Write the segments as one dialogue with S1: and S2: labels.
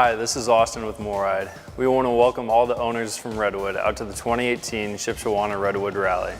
S1: Hi, this is Austin with MORryde. We want to welcome all the owners from Redwood out to the 2018 Shipshewana Redwood Rally.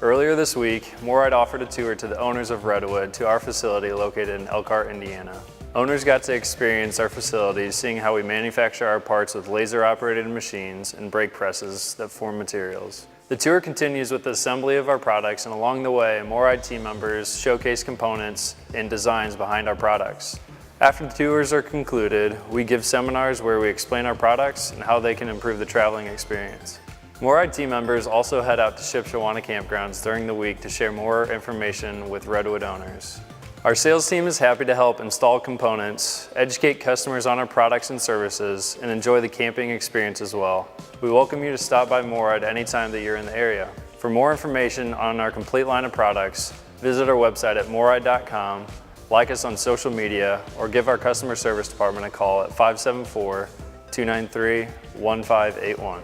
S1: Earlier this week, MORryde offered a tour to the owners of Redwood to our facility located in Elkhart, Indiana. Owners got to experience our facilities, seeing how we manufacture our parts with laser-operated machines and brake presses that form materials. The tour continues with the assembly of our products, and along the way, MORryde team members showcase components and designs behind our products. After the tours are concluded, we give seminars where we explain our products and how they can improve the traveling experience. MORryde team members also head out to Shipshewana campgrounds during the week to share more information with Redwood owners. Our sales team is happy to help install components, educate customers on our products and services, and enjoy the camping experience as well. We welcome you to stop by MORryde anytime that you're in the area. For more information on our complete line of products, visit our website at morryde.com, like us on social media, or give our customer service department a call at 574-293-1581.